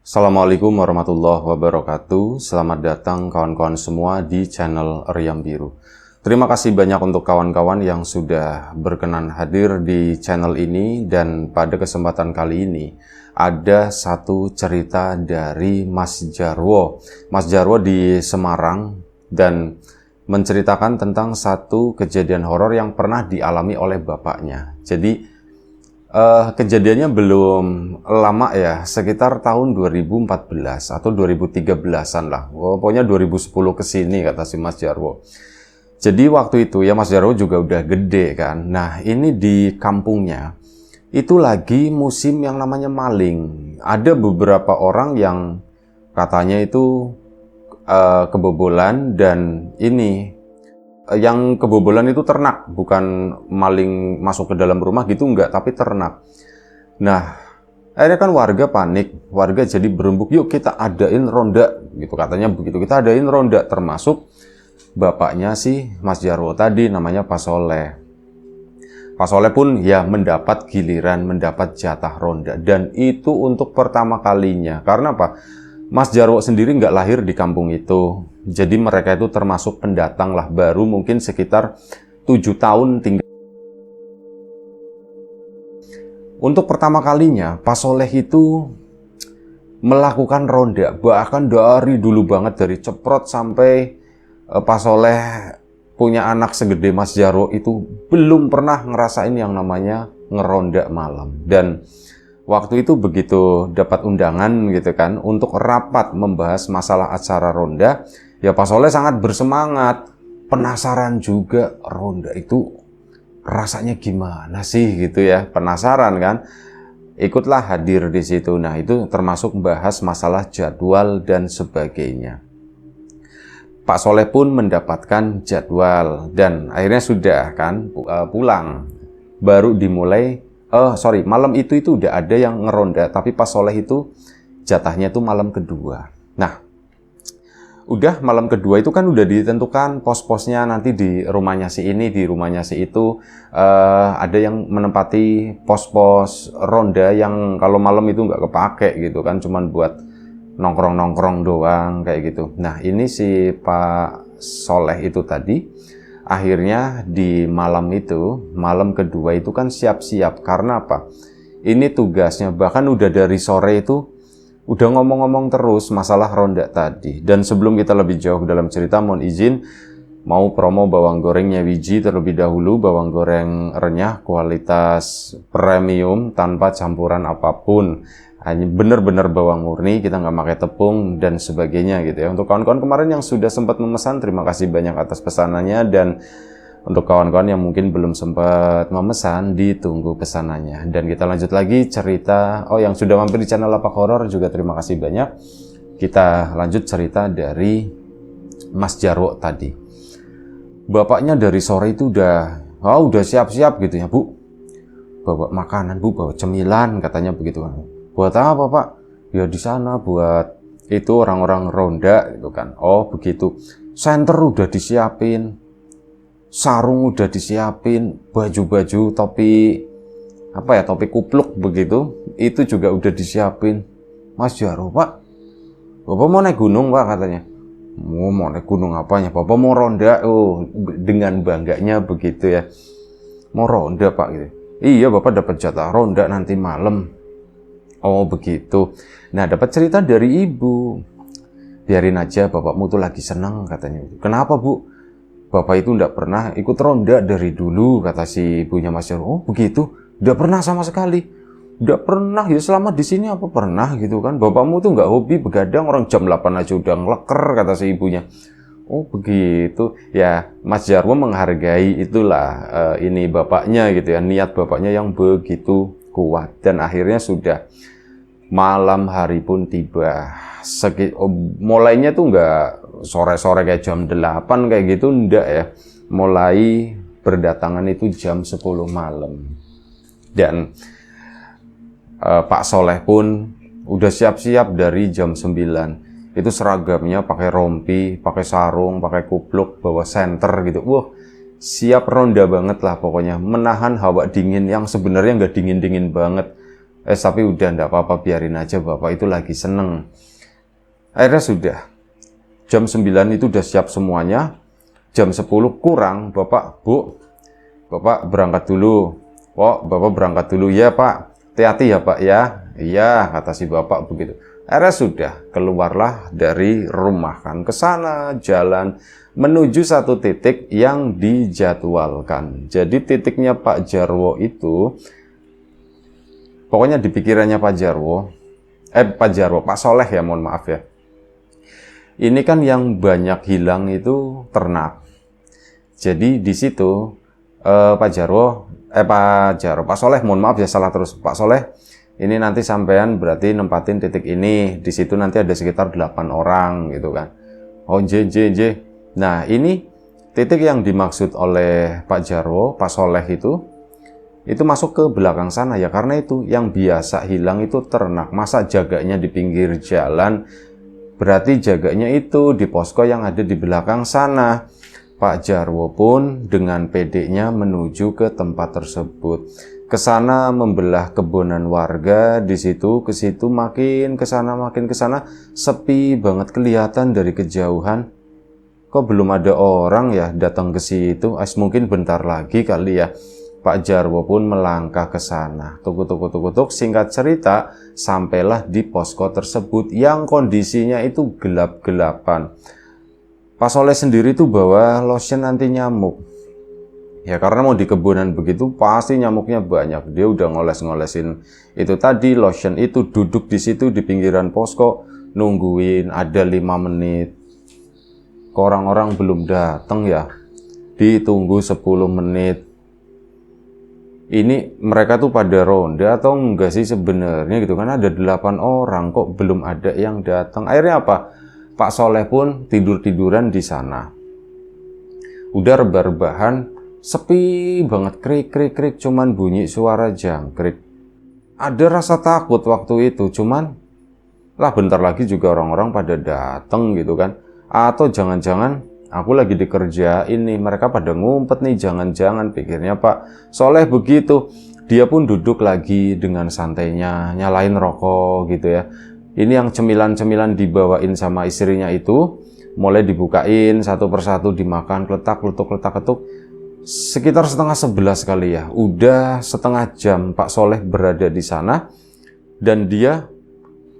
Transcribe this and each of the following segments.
Assalamualaikum warahmatullahi wabarakatuh. Selamat datang kawan-kawan semua di channel Riam Biru. Terima kasih banyak untuk kawan-kawan yang sudah berkenan hadir di channel ini. Dan pada kesempatan kali ini ada satu cerita dari Mas Jarwo. Mas Jarwo di Semarang dan menceritakan tentang satu kejadian horor yang pernah dialami oleh bapaknya. Jadi kejadiannya belum lama ya, sekitar tahun 2014 atau 2013-an lah. Pokoknya 2010 ke sini kata si Mas Jarwo. Jadi waktu itu ya Mas Jarwo juga udah gede kan. Nah, ini di kampungnya itu lagi musim yang namanya maling. Ada beberapa orang yang katanya itu kebobolan, dan ini yang kebobolan itu ternak, bukan maling masuk ke dalam rumah gitu, enggak, tapi ternak. Nah, akhirnya kan warga panik, warga jadi berembuk, yuk kita adain ronda, gitu katanya begitu, kita adain ronda, termasuk bapaknya si Mas Jarwo tadi, namanya Pak Soleh. Pak Soleh pun ya mendapat giliran, mendapat jatah ronda, dan itu untuk pertama kalinya. Karena apa? Mas Jarwo sendiri nggak lahir di kampung itu. Jadi mereka itu termasuk pendatang lah, baru mungkin sekitar 7 tahun tinggal. Untuk pertama kalinya, Pak Soleh itu melakukan ronda. Bahkan dari dulu banget, dari ceprot sampai Pak Soleh punya anak segede Mas Jarwo itu belum pernah ngerasain yang namanya ngeronda malam. Dan waktu itu begitu dapat undangan gitu kan untuk rapat membahas masalah acara ronda, ya Pak Soleh sangat bersemangat, penasaran juga ronda itu rasanya gimana sih gitu ya, penasaran kan, ikutlah hadir di situ. Nah, itu termasuk bahas masalah jadwal dan sebagainya. Pak Soleh pun mendapatkan jadwal dan akhirnya sudah kan pulang, baru dimulai. Malam itu udah ada yang ngeronda, tapi Pak Soleh itu jatahnya tuh malam kedua. Nah, udah malam kedua itu kan udah ditentukan pos-posnya, nanti di rumahnya si ini, di rumahnya si itu, ada yang menempati pos-pos ronda yang kalau malam itu nggak kepake gitu kan, cuman buat nongkrong-nongkrong doang kayak gitu. Nah, ini si Pak Soleh itu tadi akhirnya di malam itu, malam kedua itu kan siap-siap. Karena apa? Ini tugasnya, bahkan udah dari sore itu udah ngomong-ngomong terus masalah ronda tadi. Dan sebelum kita lebih jauh dalam cerita, mohon izin mau promo bawang gorengnya Wiji terlebih dahulu. Bawang goreng renyah kualitas premium tanpa campuran apapun, hanya benar-benar bawang murni, kita nggak pakai tepung dan sebagainya gitu ya. Untuk kawan-kawan kemarin yang sudah sempat memesan, terima kasih banyak atas pesanannya. Dan untuk kawan-kawan yang mungkin belum sempat memesan, ditunggu pesanannya. Dan kita lanjut lagi cerita. Yang sudah mampir di channel Lapak Horor juga terima kasih banyak. Kita lanjut cerita dari Mas Jarwo tadi. Bapaknya dari sore itu udah siap-siap gitu ya, Bu. Bawa makanan, Bu, bawa cemilan katanya begitu kan. Buat apa, Pak? Ya di sana buat itu orang-orang ronda gitu kan. Oh, begitu. Senter udah disiapin. Sarung udah disiapin, baju-baju, topi topi kupluk begitu, itu juga udah disiapin. Mas Jarwo, Pak, Bapak mau naik gunung, Pak, katanya. Mau naik gunung apanya? Bapak mau ronda. Oh, dengan bangganya begitu ya. Mau ronda, Pak, gitu. Iya, Bapak dapat jatah ronda nanti malam. Oh, begitu. Nah, dapat cerita dari ibu. Biarin aja, bapakmu tuh lagi senang katanya. Kenapa, Bu? Bapak itu enggak pernah ikut ronda dari dulu, kata si ibunya Mas Jarwo. Oh, begitu? Enggak pernah sama sekali? Enggak pernah, ya selama di sini apa pernah gitu kan. Bapakmu tuh enggak hobi begadang, orang jam 8 aja udah ngeleker, kata si ibunya. Oh, begitu. Ya, Mas Jarwo menghargai itulah ini bapaknya gitu ya, niat bapaknya yang begitu kuat. Dan akhirnya sudah malam hari pun tiba. Mulainya tuh nggak sore-sore kayak jam 8 kayak gitu, enggak ya. Mulai berdatangan itu jam 10 malam. Dan Pak Soleh pun udah siap-siap dari jam 9. Itu seragamnya pakai rompi, pakai sarung, pakai kupluk, bawa senter gitu. Wah, siap ronda banget lah pokoknya. Menahan hawa dingin yang sebenarnya nggak dingin-dingin banget. Tapi udah enggak apa-apa, biarin aja, Bapak itu lagi seneng. Akhirnya sudah. Jam 9 itu udah siap semuanya. Jam 10 kurang, Bapak, Bu, Bapak berangkat dulu. Oh, Bapak berangkat dulu. Ya, Pak. Hati-hati ya, Pak, ya. Iya, kata si Bapak begitu. Akhirnya sudah, keluarlah dari rumah kan. Ke sana, jalan, menuju satu titik yang dijadwalkan. Jadi titiknya Pak Jarwo itu, pokoknya di pikirannya Pak Jarwo, Pak Soleh ya, mohon maaf ya. Ini kan yang banyak hilang itu ternak. Jadi di situ Pak Soleh, mohon maaf ya salah terus. Pak Soleh, ini nanti sampean berarti nempatin titik ini. Di situ nanti ada sekitar 8 orang gitu kan. Oh, J. Nah, ini titik yang dimaksud oleh Pak Jarwo, Pak Soleh itu masuk ke belakang sana ya, karena itu yang biasa hilang itu ternak. Masa jaganya di pinggir jalan? Berarti jaganya itu di posko yang ada di belakang sana. Pak Jarwo pun dengan pedenya menuju ke tempat tersebut. Ke sana membelah kebonan warga, di situ ke situ, makin ke sana, sepi banget kelihatan dari kejauhan. Kok belum ada orang ya datang ke situ? Mungkin bentar lagi kali ya. Pak Jarwo pun melangkah ke sana. Tuk. Singkat cerita, sampailah di posko tersebut yang kondisinya itu gelap-gelapan. Pak Soleh sendiri tuh bawa lotion anti nyamuk. Ya karena mau di kebunan begitu pasti nyamuknya banyak. Dia udah ngoles-ngolesin itu tadi lotion itu, duduk di situ di pinggiran posko nungguin ada 5 menit. Orang-orang belum datang ya. Ditunggu 10 menit. Ini mereka tuh pada ronda atau enggak sih sebenarnya gitu kan, ada 8 orang kok belum ada yang datang. Akhirnya apa? Pak Soleh pun tidur-tiduran di sana. Udah rebah-rebahan, sepi banget, krik, cuman bunyi suara jangkrik. Ada rasa takut waktu itu, cuman lah bentar lagi juga orang-orang pada dateng gitu kan. Atau jangan-jangan aku lagi dikerjain nih, mereka pada ngumpet nih, jangan-jangan, pikirnya Pak Soleh begitu. Dia pun duduk lagi dengan santainya, nyalain rokok gitu ya. Ini yang cemilan-cemilan dibawain sama istrinya itu, mulai dibukain satu persatu, dimakan, kletak-kletuk. Sekitar setengah 11 kali ya. Udah setengah jam Pak Soleh berada di sana, dan dia,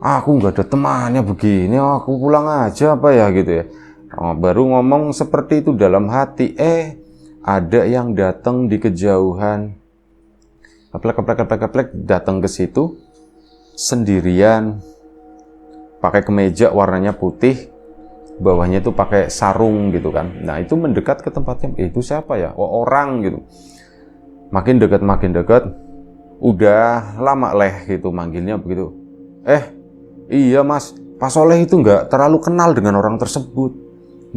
aku nggak ada temannya begini, aku pulang aja apa ya gitu ya. Baru ngomong seperti itu dalam hati, ada yang datang di kejauhan. Keplek, datang ke situ sendirian. Pakai kemeja warnanya putih, bawahnya itu pakai sarung gitu kan. Nah itu mendekat ke tempatnya, itu siapa ya? Oh, orang gitu. Makin dekat, udah lama gitu manggilnya begitu. Iya Mas, Pak Soleh itu nggak terlalu kenal dengan orang tersebut.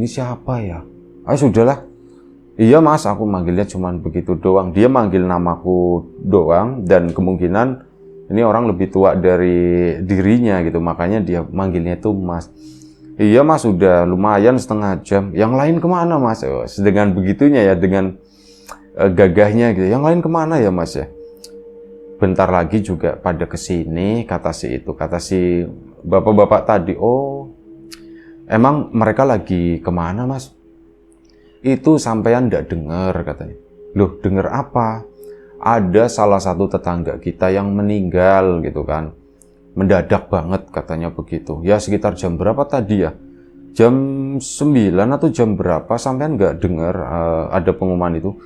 Ini siapa ya? Sudahlah. Iya Mas, aku manggilnya cuman begitu doang. Dia manggil namaku doang, dan kemungkinan ini orang lebih tua dari dirinya gitu, makanya dia manggilnya itu Mas. Iya Mas, udah lumayan setengah jam. Yang lain kemana Mas? Dengan begitunya ya, dengan gagahnya gitu. Yang lain kemana ya Mas ya? Bentar lagi juga pada kesini, kata si bapak-bapak tadi. Oh, emang mereka lagi kemana Mas? Itu sampean ndak dengar katanya. Loh, dengar apa? Ada salah satu tetangga kita yang meninggal gitu kan. Mendadak banget katanya begitu. Ya sekitar jam berapa tadi ya? Jam 9 atau jam berapa, sampean nggak dengar ada pengumuman itu?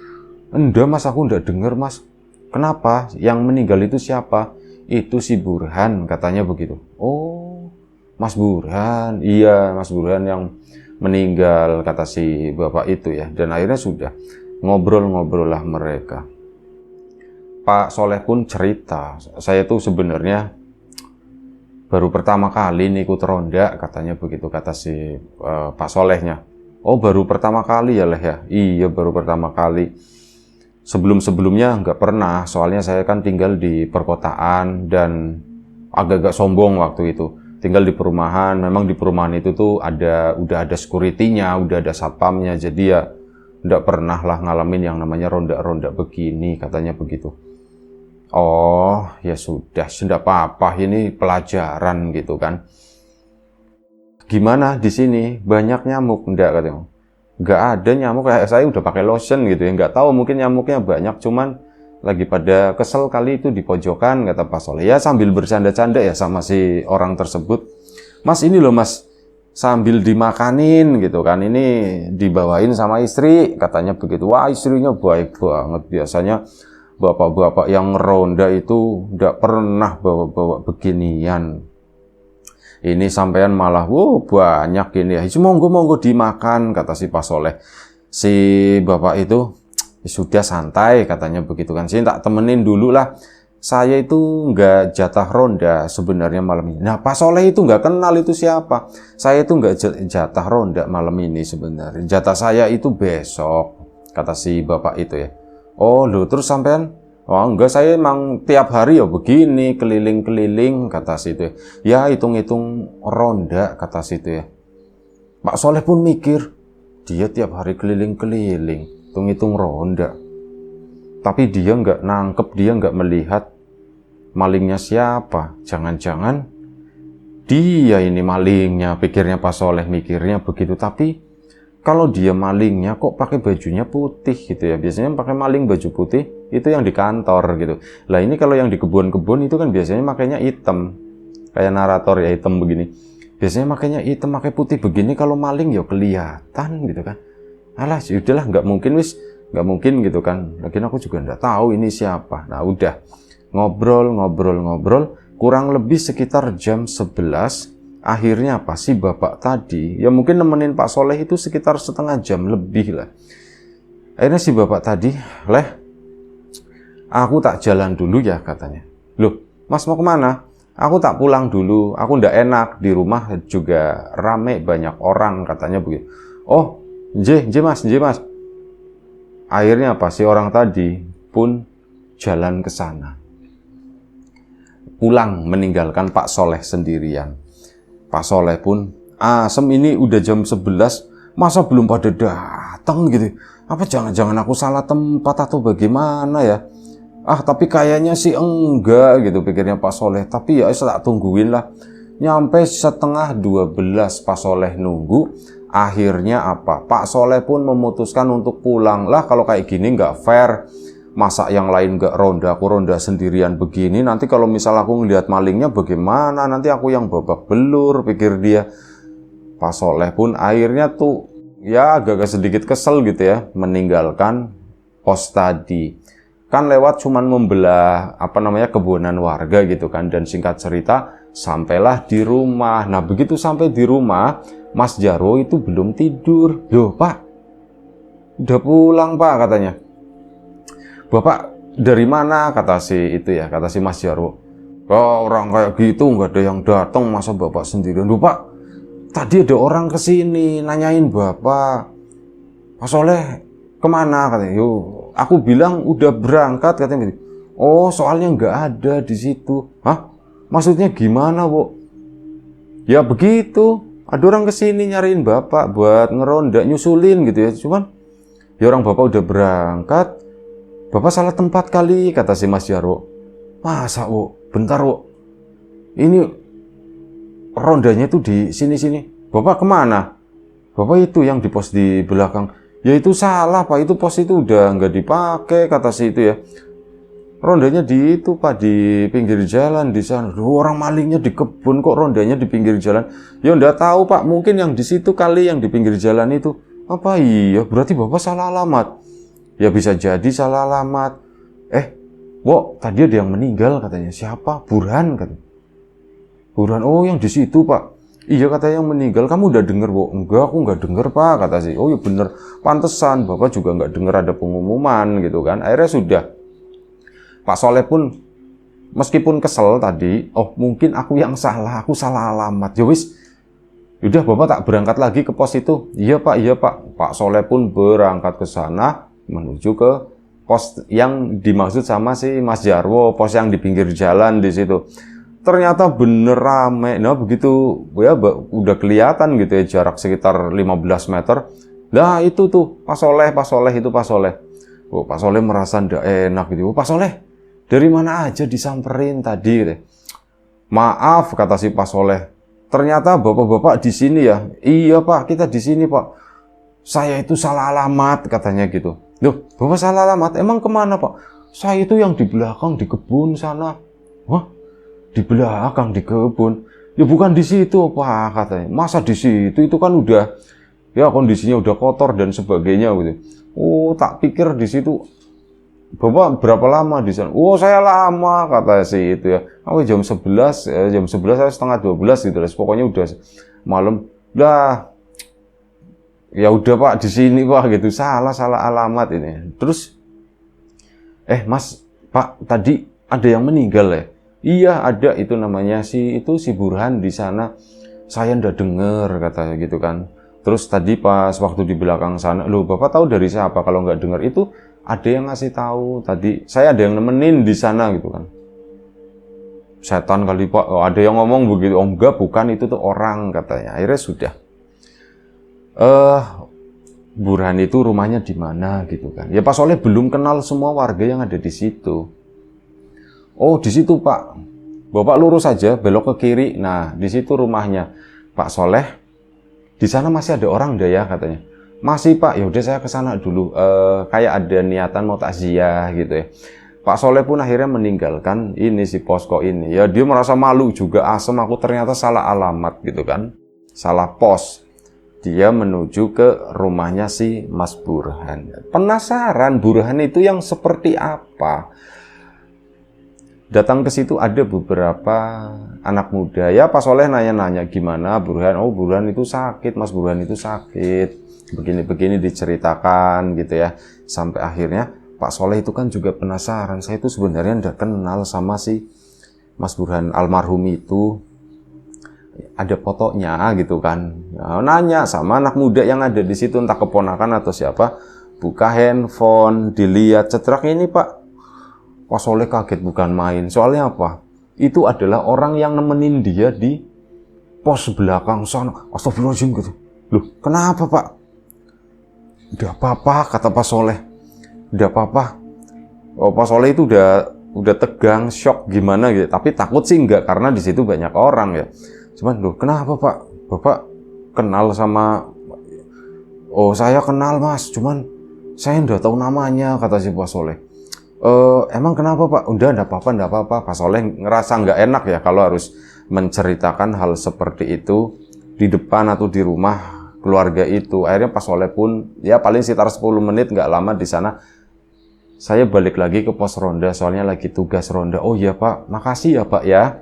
Enggak Mas, aku nggak dengar Mas. Kenapa? Yang meninggal itu siapa? Itu si Burhan katanya begitu. Oh, Mas Burhan. Iya, Mas Burhan yang meninggal, kata si bapak itu ya. Dan akhirnya sudah ngobrol-ngobrol lah mereka. Pak Soleh pun cerita, saya tuh sebenarnya baru pertama kali nih ikut ronda, katanya begitu, kata si Pak Solehnya. Oh, baru pertama kali ya Leh ya? Iya, baru pertama kali. Sebelum-sebelumnya nggak pernah, soalnya saya kan tinggal di perkotaan dan agak-agak sombong waktu itu. Tinggal di perumahan, memang di perumahan itu tuh udah ada security-nya, udah ada satpamnya, jadi ya nggak pernah lah ngalamin yang namanya ronda-ronda begini, katanya begitu. Oh, ya sudah apa-apa, ini pelajaran gitu kan. Gimana di sini? Banyak nyamuk? Enggak katanya. Enggak ada nyamuk, kayak saya udah pakai lotion gitu ya. Enggak tahu, mungkin nyamuknya banyak, cuman lagi pada kesel kali itu di pojokan, kata Pak Soleh. Ya sambil bercanda-canda ya sama si orang tersebut. Mas ini loh mas, sambil dimakanin gitu kan, ini dibawain sama istri, katanya begitu. Wah istrinya baik banget, biasanya bapak-bapak yang ronda itu enggak pernah bawa-bawa beginian. Ini sampean malah, wow banyak ini ya. Monggo dimakan, kata si Pak Soleh. Si bapak itu, sudah santai katanya begitu kan. Saya tak temenin dulu lah. Saya itu nggak jatah ronda sebenarnya malam ini. Nah Pak Soleh itu nggak kenal itu siapa. Saya itu nggak jatah ronda malam ini sebenarnya. Jatah saya itu besok, kata si bapak itu ya. Oh loh, terus sampean? Oh enggak, saya emang tiap hari ya begini, keliling-keliling, kata situ ya. Ya hitung-hitung ronda, kata situ ya. Pak Soleh pun mikir, dia tiap hari keliling-keliling, hitung-hitung ronda. Tapi dia nggak nangkep, dia nggak melihat malingnya siapa. Jangan-jangan dia ini malingnya, pikirnya Pak Soleh, mikirnya begitu. Tapi kalau dia malingnya kok pakai bajunya putih gitu ya. Biasanya pakai maling baju putih itu yang di kantor gitu. Lah ini kalau yang di kebun-kebun itu kan biasanya makainya hitam. Kayak narator ya, hitam begini. Biasanya makainya hitam, pakai putih begini, kalau maling ya kelihatan gitu kan. Alah, sudahlah, nggak mungkin nggak mungkin gitu kan. Lagian aku juga nggak tahu ini siapa. Nah udah ngobrol, kurang lebih sekitar jam 11. Akhirnya apa sih bapak tadi, ya mungkin nemenin Pak Soleh itu sekitar setengah jam lebih lah. Akhirnya si bapak tadi, Leh, aku tak jalan dulu ya katanya. Loh, mas mau kemana? Aku tak pulang dulu, aku ndak enak, di rumah juga rame banyak orang, katanya begitu. Oh, nje mas. Akhirnya apa, si orang tadi pun jalan ke sana. Pulang meninggalkan Pak Soleh sendirian. Pak Soleh pun, asem ini udah jam 11, masa belum pada datang gitu. Apa jangan-jangan aku salah tempat atau bagaimana ya? Tapi kayaknya sih enggak gitu, pikirnya Pak Soleh. Tapi ya saya tak tungguin lah. Nyampe setengah 12 Pak Soleh nunggu. Akhirnya apa? Pak Soleh pun memutuskan untuk pulang. Lah kalau kayak gini nggak fair. Masa yang lain nggak ronda, aku ronda sendirian begini. Nanti kalau misal aku ngelihat malingnya bagaimana? Nanti aku yang babak belur, pikir dia. Pak Soleh pun akhirnya tuh ya agak sedikit kesel gitu ya, meninggalkan pos tadi. Kan lewat cuman membelah kebunan warga gitu kan. Dan singkat cerita sampailah di rumah. Nah begitu sampai di rumah, Mas Jarwo itu belum tidur. Loh Pak, udah pulang Pak, katanya. Bapak dari mana, kata si Mas Jarwo. Oh, orang kayak gitu nggak ada yang datang, masa bapak sendirian. Loh Pak, tadi ada orang kesini nanyain bapak. Pak Soleh kemana, katanya. Yuk, aku bilang udah berangkat, katanya. Oh, soalnya nggak ada di situ. Hah? Maksudnya gimana, Bu? Ya begitu, ada orang kesini nyariin bapak buat ngeronda, nyusulin gitu ya. Cuman ya orang bapak udah berangkat. Bapak salah tempat kali, kata si Mas Jarwo. Masa, Bu? Bentar, Bu. Ini rondanya itu di sini-sini. Bapak kemana? Bapak itu yang di pos di belakang. Ya itu salah, Pak. Itu pos itu udah nggak dipakai, kata si itu ya. Rondanya di itu, Pak, di pinggir jalan di sana. Duh, orang malingnya di kebun kok rondanya di pinggir jalan. Ya nggak tahu, Pak. Mungkin yang di situ kali, yang di pinggir jalan itu. Apa iya? Berarti Bapak salah alamat. Ya bisa jadi salah alamat. Wo, tadi ada yang meninggal, katanya. Siapa? Burhan, katanya. Burhan, oh yang di situ Pak. Iya, katanya yang meninggal. Kamu udah denger, Wo? Enggak, aku nggak denger Pak, kata sih. Oh ya bener, pantesan Bapak juga nggak denger ada pengumuman gitu kan. Akhirnya sudah. Pak Soleh pun meskipun kesel tadi, oh mungkin aku yang salah, aku salah alamat. Ya wis, udah Bapak tak berangkat lagi ke pos itu. Iya Pak. Pak Soleh pun berangkat ke sana menuju ke pos yang dimaksud sama si Mas Jarwo, pos yang di pinggir jalan di situ. Ternyata bener rame. Nah begitu ya udah kelihatan gitu ya, jarak sekitar 15 meter. Nah itu tuh Pak Soleh itu Pak Soleh. Oh, Pak Soleh merasa ndak enak gitu. Oh, Pak Soleh, Dari mana aja disamperin tadi? Maaf, kata si Pak Soleh. Ternyata bapak-bapak di sini ya. Iya Pak, kita di sini Pak. Saya itu salah alamat, katanya gitu. Loh, Bapak salah alamat? Emang kemana Pak? Saya itu yang di belakang, di kebun sana. Wah, di belakang, di kebun? Ya bukan di situ Pak, katanya. Masa di situ? Itu kan udah, ya kondisinya udah kotor dan sebagainya gitu. Oh, tak pikir di situ. Bapak berapa lama di sana? Oh, saya lama, kata si itu ya. Oh, jam 11 saya setengah 12 gitu lah. Pokoknya udah malam. Lah, ya udah Pak, di sini Pak gitu. Salah alamat ini. Terus Mas, Pak, tadi ada yang meninggal ya? Iya, ada, itu namanya si Burhan di sana. Saya ndak denger, katanya gitu kan. Terus tadi pas waktu di belakang sana, loh Bapak tahu dari siapa kalau nggak denger? Itu ada yang ngasih tahu tadi, saya ada yang nemenin di sana gitu kan. Setan kali Pak, ada yang ngomong begitu. Oh enggak, bukan, itu tuh orang, katanya. Akhirnya sudah. Burhan itu rumahnya di mana gitu kan. Ya Pak Soleh belum kenal semua warga yang ada di situ. Oh, di situ Pak. Bapak lurus aja, belok ke kiri. Nah, di situ rumahnya Pak Soleh. Di sana masih ada orang enggak ya, katanya. Masih Pak, ya udah saya ke sana dulu. Kayak ada niatan mau takziah gitu ya. Pak Soleh pun akhirnya meninggalkan ini si posko ini. Ya dia merasa malu juga, asem aku ternyata salah alamat gitu kan. Salah pos. Dia menuju ke rumahnya si Mas Burhan. Penasaran Burhan itu yang seperti apa? Datang ke situ ada beberapa anak muda. Ya Pak Soleh nanya-nanya gimana Burhan. Oh Burhan itu sakit, Mas Burhan itu sakit. Begini-begini diceritakan gitu ya. Sampai akhirnya Pak Soleh itu kan juga penasaran. Saya itu sebenarnya tidak kenal sama si Mas Burhan almarhum itu. Ada fotonya gitu kan. Nah, nanya sama anak muda yang ada di situ, entah keponakan atau siapa. Buka handphone, dilihat cetrak ini Pak. Pak Soleh kaget bukan main. Soalnya apa? Itu adalah orang yang nemenin dia di pos belakang sana. Astagfirullahaladzim gitu. Loh, kenapa Pak? Udah apa-apa, kata Pak Soleh. Udah apa-apa. Oh, Pak Soleh itu udah tegang, shock gimana gitu. Tapi takut sih enggak, karena di situ banyak orang ya. Cuman, loh kenapa Pak? Bapak kenal sama... Oh, saya kenal Mas. Cuman saya enggak tahu namanya, kata si Pak Soleh. Emang kenapa Pak? Udah, enggak apa-apa. Pak Soleh ngerasa enggak enak ya kalau harus menceritakan hal seperti itu di depan atau di rumah keluarga itu. Akhirnya Pak Soleh pun ya paling sekitar 10 menit, nggak lama di sana. Saya balik lagi ke pos ronda, soalnya lagi tugas ronda. Oh iya Pak, makasih ya Pak ya.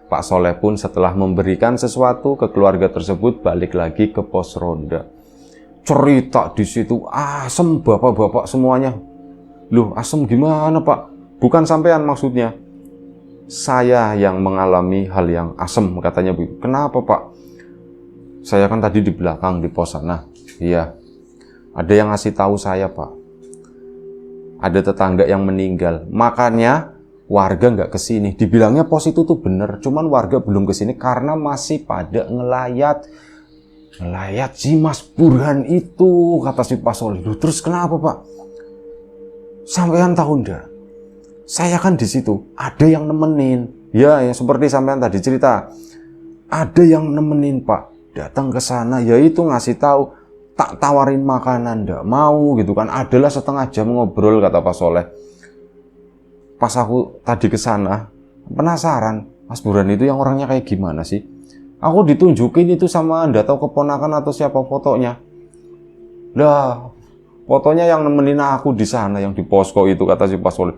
Pak Soleh pun setelah memberikan sesuatu ke keluarga tersebut balik lagi ke pos ronda. Cerita di situ asem bapak-bapak semuanya. Loh asem gimana Pak? Bukan sampean maksudnya. Saya yang mengalami hal yang asem, katanya Bu. Kenapa Pak? Saya kan tadi di belakang di pos sana. Iya. Ada yang ngasih tahu saya Pak. Ada tetangga yang meninggal. Makanya warga nggak kesini. Dibilangnya pos itu tuh bener. Cuman warga belum kesini karena masih pada ngelayat. Ngelayat si Mas Burhan itu, kata si Pak Soleh. Terus kenapa Pak? Sampean tahu ndak? Saya kan di situ. Ada yang nemenin. Ya seperti sampean tadi cerita. Ada yang nemenin Pak. Datang ke sana, yaitu ngasih tahu, tak tawarin makanan, ndak mau gitu kan. Adalah setengah jam ngobrol, kata Pak Soleh. Pas aku tadi ke sana, penasaran, Mas Burhan itu yang orangnya kayak gimana sih? Aku ditunjukin itu sama ndak tahu keponakan atau siapa fotonya. Lah, fotonya yang nemenin aku di sana, yang di posko itu, kata si Pak Soleh.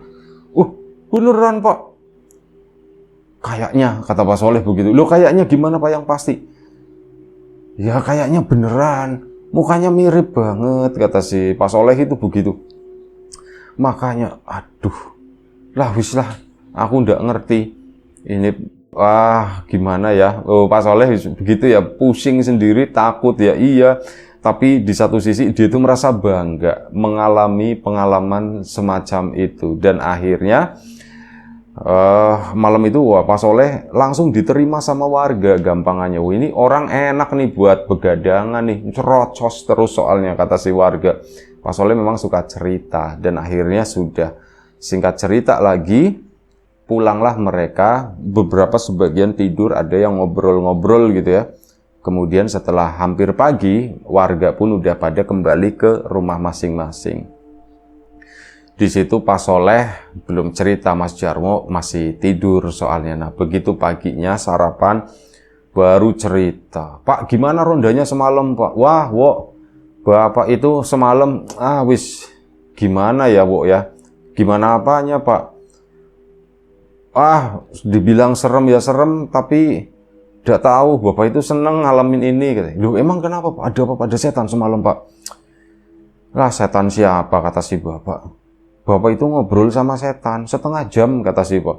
Beneran Pak? Kayaknya, kata Pak Soleh begitu. Loh kayaknya gimana Pak yang pasti? Ya kayaknya beneran, mukanya mirip banget, kata si Pak Soleh itu begitu. Makanya, aduh, lah wis lah, aku ndak ngerti. Ini, gimana ya? Oh, Pak Soleh begitu ya, pusing sendiri, takut ya, iya. Tapi di satu sisi dia itu merasa bangga mengalami pengalaman semacam itu. Dan akhirnya, malam itu Pak Soleh langsung diterima sama warga gampangannya. Ini orang enak nih buat begadangan nih, cerocos terus soalnya, kata si warga. Pak Soleh memang suka cerita dan akhirnya sudah Singkat cerita lagi, pulanglah mereka, beberapa sebagian tidur, ada yang ngobrol-ngobrol gitu ya. Kemudian setelah hampir pagi, warga pun udah pada kembali ke rumah masing-masing. Di situ Pak Soleh belum cerita, Mas Jarwo masih tidur soalnya. Nah, begitu paginya sarapan, baru cerita. Pak, gimana rondanya semalam, Pak? Wah, Bapak itu semalam, gimana ya, ya? Gimana apanya, Pak? Dibilang serem ya serem, tapi tidak tahu Bapak itu seneng ngalamin ini. Loh, emang kenapa, Pak? Ada apa? Ada setan semalam, Pak? Lah, setan siapa, kata si Bapak. Bapak itu ngobrol sama setan setengah jam, kata si Pak.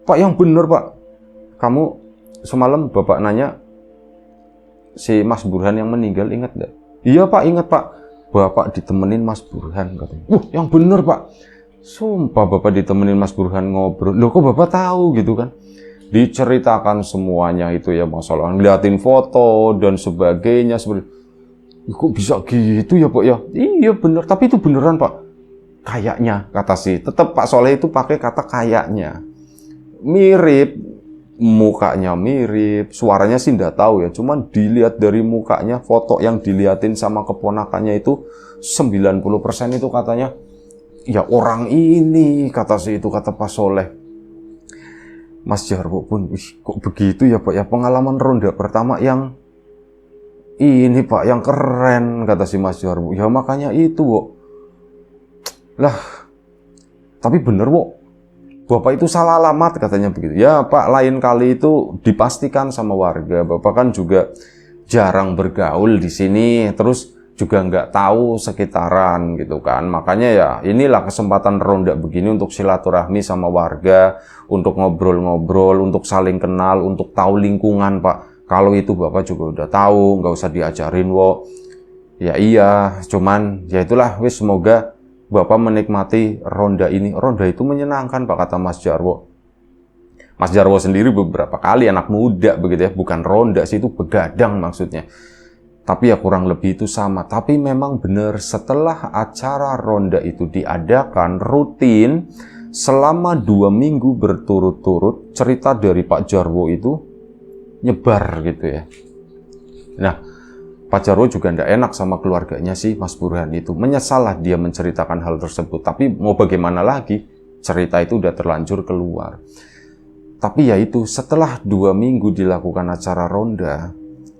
Pak, yang bener, Pak. Kamu semalam Bapak nanya si Mas Burhan yang meninggal, ingat nggak? Iya, Pak, ingat, Pak. Bapak ditemenin Mas Burhan, katanya. Yang bener, Pak. Sumpah Bapak ditemenin Mas Burhan ngobrol. Loh, kok Bapak tahu gitu kan? Diceritakan semuanya itu ya, masalah ngeliatin foto dan sebagainya. Kok bisa gitu ya, Pak ya? Iya bener, tapi itu beneran, Pak. Kayaknya, kata tetap Pak Soleh itu pakai kata kayaknya. Mirip, mukanya mirip, suaranya sih nggak tahu ya. Cuman dilihat dari mukanya, foto yang diliatin sama keponakannya itu 90% itu katanya, ya orang ini, kata kata Pak Soleh. Mas Jarwo pun, kok begitu ya, Pak ya, pengalaman ronda pertama yang ini, Pak, yang keren, kata si Mas Jarwo. Ya makanya itu, Wok. Lah, tapi bener, Wok. Bapak itu salah alamat, katanya begitu. Ya, Pak, lain kali itu dipastikan sama warga. Bapak kan juga jarang bergaul di sini, terus juga nggak tahu sekitaran gitu kan. Makanya ya inilah kesempatan ronda begini untuk silaturahmi sama warga, untuk ngobrol-ngobrol, untuk saling kenal, untuk tahu lingkungan, Pak. Kalau itu Bapak juga udah tahu, nggak usah diajarin, Wok. Ya iya, cuman ya itulah, wis, semoga Bapak menikmati ronda ini. Ronda itu menyenangkan, Pak, kata Mas Jarwo. Mas Jarwo sendiri beberapa kali anak muda begitu ya, bukan ronda sih, itu begadang maksudnya. Tapi ya kurang lebih itu sama. Tapi memang benar, setelah acara ronda itu diadakan rutin selama 2 minggu berturut-turut, cerita dari Pak Jarwo itu nyebar gitu ya. Nah, Pak Jarwo juga tidak enak sama keluarganya sih, Mas Burhan itu. Menyesalah dia menceritakan hal tersebut. Tapi mau bagaimana lagi, cerita itu udah terlanjur keluar. Tapi ya itu, setelah 2 minggu dilakukan acara ronda,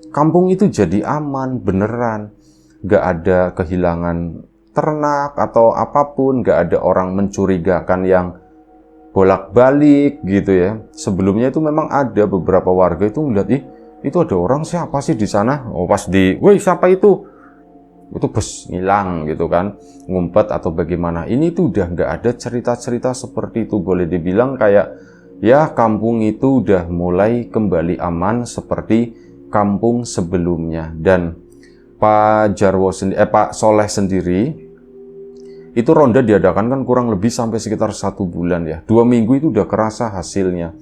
kampung itu jadi aman, beneran. Gak ada kehilangan ternak atau apapun, gak ada orang mencurigakan yang bolak-balik gitu ya. Sebelumnya itu memang ada beberapa warga itu melihat, itu ada orang siapa sih di sana? Oh, pas woi, siapa itu? Itu bus ngilang gitu kan, ngumpet atau bagaimana. Ini tuh udah gak ada cerita-cerita seperti itu. Boleh dibilang kayak, ya kampung itu udah mulai kembali aman seperti kampung sebelumnya. Dan Pak Soleh sendiri itu ronda diadakan kan kurang lebih sampai sekitar 1 bulan ya. 2 minggu itu udah kerasa hasilnya.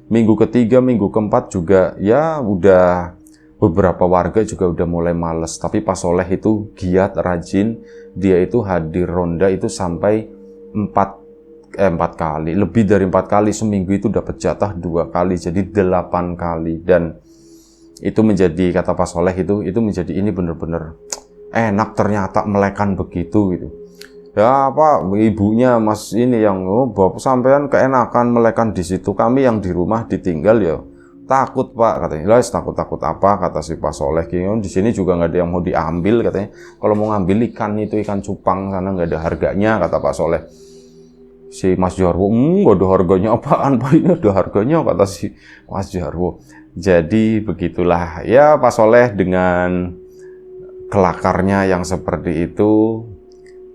Minggu ketiga, minggu keempat juga ya udah beberapa warga juga udah mulai males. Tapi Pak Soleh itu giat, rajin. Dia itu hadir ronda itu sampai 4 kali, lebih dari 4 kali. Seminggu itu dapat jatah 2 kali, jadi 8 kali. Dan itu menjadi, kata Pak Soleh itu menjadi ini bener-bener enak ternyata melekan begitu gitu. Ya Pak, ibunya Mas ini yang Bapak sampean keenakan melekan di situ, kami yang di rumah ditinggal ya takut, Pak, katanya. Lah, takut apa, kata si Pak Soleh. Di sini juga nggak ada yang mau diambil, katanya. Kalau mau ngambil ikan itu ikan cupang sana nggak ada harganya, kata Pak Soleh. Si Mas Jarwo, nggak ada harganya, apaan Pak, ini ada harganya, kata si Mas Jarwo. Jadi begitulah ya, Pak Soleh dengan kelakarnya yang seperti itu,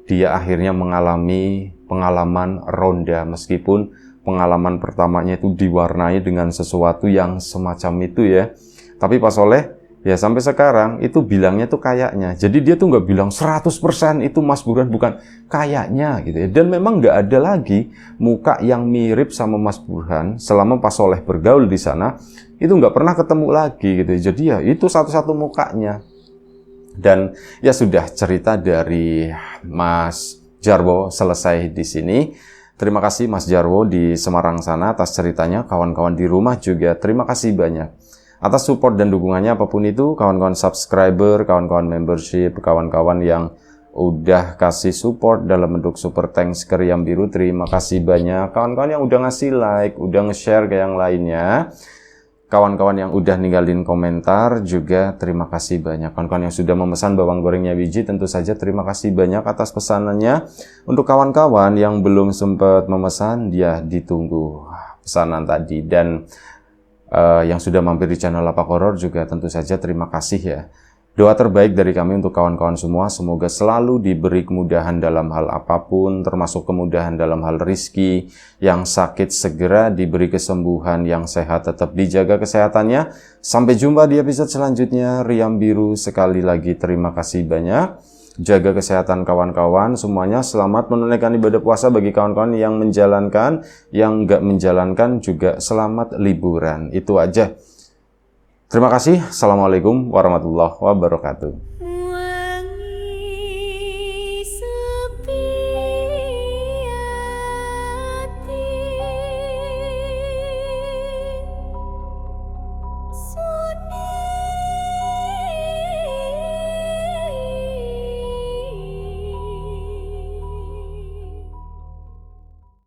dia akhirnya mengalami pengalaman ronda, meskipun pengalaman pertamanya itu diwarnai dengan sesuatu yang semacam itu ya. Tapi Pak Soleh ya sampai sekarang itu bilangnya tuh kayaknya. Jadi dia tuh nggak bilang 100% itu Mas Burhan, bukan, kayaknya gitu ya. Dan memang nggak ada lagi muka yang mirip sama Mas Burhan selama Pak Soleh bergaul di sana. Itu nggak pernah ketemu lagi gitu. Jadi ya itu satu-satu mukanya. Dan ya sudah, cerita dari Mas Jarwo selesai di sini. Terima kasih Mas Jarwo di Semarang sana atas ceritanya. Kawan-kawan di rumah juga terima kasih banyak atas support dan dukungannya apapun itu. Kawan-kawan subscriber, kawan-kawan membership, kawan-kawan yang udah kasih support dalam bentuk super thanks ke Riam Biru, terima kasih banyak. Kawan-kawan yang udah ngasih like, udah nge-share ke yang lainnya, kawan-kawan yang udah ninggalin komentar juga terima kasih banyak. Kawan-kawan yang sudah memesan bawang gorengnya Wiji tentu saja terima kasih banyak atas pesanannya. Untuk kawan-kawan yang belum sempat memesan, ya ditunggu pesanan tadi. Dan yang sudah mampir di channel Lapak Horor juga tentu saja terima kasih ya. Doa terbaik dari kami untuk kawan-kawan semua, semoga selalu diberi kemudahan dalam hal apapun, termasuk kemudahan dalam hal rizki, yang sakit segera diberi kesembuhan, yang sehat tetap dijaga kesehatannya. Sampai jumpa di episode selanjutnya. Riam Biru sekali lagi terima kasih banyak. Jaga kesehatan kawan-kawan semuanya, selamat menunaikan ibadah puasa bagi kawan-kawan yang menjalankan, yang nggak menjalankan juga selamat liburan. Itu aja. Terima kasih. Assalamualaikum warahmatullahi wabarakatuh.